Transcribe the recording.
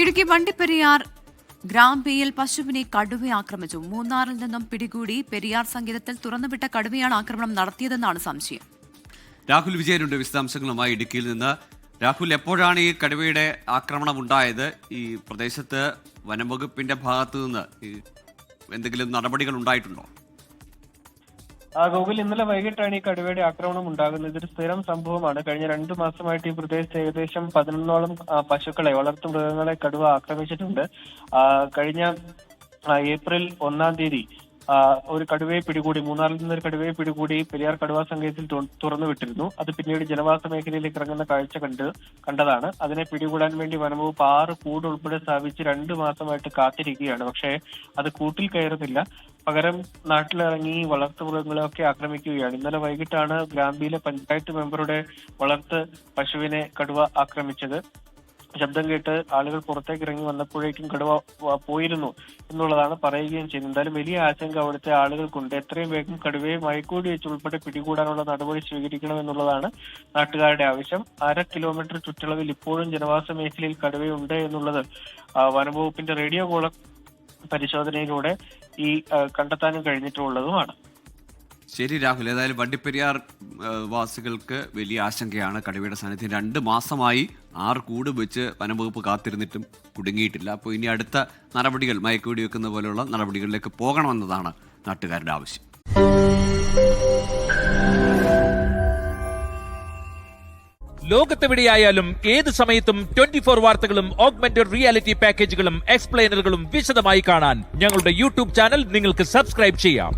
ഇടുക്കി വണ്ടിപ്പെരിയാർ ഗ്രാമ്പിയിൽ പശുവിനെ കടുവ ആക്രമിച്ചു. മൂന്നാറിൽ നിന്നും പിടികൂടി പെരിയാർ സങ്കേതത്തിൽ തുറന്നുവിട്ട കടുവയാണ് ആക്രമണം നടത്തിയതെന്നാണ് സംശയം. രാഹുൽ വിജയനുണ്ട് വിശദാംശങ്ങളുമായി ഇടുക്കിയിൽ നിന്ന്. രാഹുൽ, എപ്പോഴാണ് ഈ കടുവയുടെ ആക്രമണം ഉണ്ടായത്? ഈ പ്രദേശത്ത് വനംവകുപ്പിന്റെ ഭാഗത്തു നിന്ന് എന്തെങ്കിലും നടപടികൾ ഉണ്ടായിട്ടുണ്ടോ? ഗോകുൽ, ഇന്നലെ വൈകിട്ടാണ് ഈ കടുവയുടെ ആക്രമണം ഉണ്ടാകുന്നത്. ഇതൊരു സ്ഥിരം സംഭവമാണ്. കഴിഞ്ഞ 2 മാസമായിട്ട് ഈ പ്രദേശത്ത് ഏകദേശം 11ഓളം പശുക്കളെ, വളർത്തു മൃഗങ്ങളെ കടുവ ആക്രമിച്ചിട്ടുണ്ട്. കഴിഞ്ഞ ഏപ്രിൽ 1-ാം തീയതി ഒരു കടുവയെ പിടികൂടി, മൂന്നാറിൽ നിന്ന് ഒരു കടുവയെ പിടികൂടി പെരിയാർ കടുവാ സങ്കേതത്തിൽ തുറന്നു വിട്ടിരുന്നു. അത് പിന്നീട് ജനവാസ മേഖലയിലേക്ക് ഇറങ്ങുന്ന കാഴ്ച കണ്ടതാണ്. അതിനെ പിടികൂടാൻ വേണ്ടി വനംവകുപ്പ് 6 കൂട് ഉൾപ്പെടെ സ്ഥാപിച്ച് 2 മാസമായിട്ട് കാത്തിരിക്കുകയാണ്. പക്ഷേ അത് കൂട്ടിൽ കയറുന്നില്ല. പകരം നാട്ടിലിറങ്ങി വളർത്തുമൃഗങ്ങളെയൊക്കെ ആക്രമിക്കുകയാണ്. ഇന്നലെ വൈകിട്ടാണ് ഗ്രാമ്പിയിലെ പഞ്ചായത്ത് മെമ്പറുടെ വളർത്ത് പശുവിനെ കടുവ ആക്രമിച്ചത്. ശബ്ദം കേട്ട് ആളുകൾ പുറത്തേക്ക് ഇറങ്ങി വന്നപ്പോഴേക്കും കടുവ പോയിരുന്നു എന്നുള്ളതാണ് പറയുകയും ചെയ്യുന്നത്. എന്തായാലും വലിയ ആശങ്ക അവിടുത്തെ ആളുകൾക്കുണ്ട്. എത്രയും വേഗം കടുവയെ മയക്കൂടി വെച്ച് ഉൾപ്പെടെ പിടികൂടാനുള്ള നടപടി സ്വീകരിക്കണം എന്നുള്ളതാണ് നാട്ടുകാരുടെ ആവശ്യം. 1/2 കിലോമീറ്റർ ചുറ്റളവിൽ ഇപ്പോഴും ജനവാസ മേഖലയിൽ കടുവയുണ്ട് എന്നുള്ളത് വനംവകുപ്പിന്റെ റേഡിയോ കോളർ പരിശോധനയിലൂടെ കണ്ടെത്താനും കഴിഞ്ഞിട്ടുള്ളതുമാണ്. ശരി രാഹുൽ, ഏതായാലും വണ്ടിപ്പെരിയാർ വാസികൾക്ക് വലിയ ആശങ്കയാണ്. കടുവയുടെ സാന്നിധ്യം 2 മാസമായി 6 കൂട് വെച്ച് വനംവകുപ്പ് കാത്തിരുന്നിട്ടും കുടുങ്ങിയിട്ടില്ല. അപ്പോൾ ഇനി അടുത്ത നടപടികൾ, മയക്കുവെടി വെക്കുന്ന പോലെയുള്ള നടപടികളിലേക്ക് പോകണമെന്നതാണ് നാട്ടുകാരുടെ ആവശ്യം. ലോകത്തെവിടെയായാലും ഏത് സമയത്തും 24 വാർത്തകളും ഓഗ്മെന്റഡ് റിയാലിറ്റി പാക്കേജുകളും എക്സ്പ്ലെയിനറുകളും വിശദമായി കാണാൻ ഞങ്ങളുടെ യൂട്യൂബ് ചാനൽ നിങ്ങൾക്ക് സബ്സ്ക്രൈബ് ചെയ്യാം.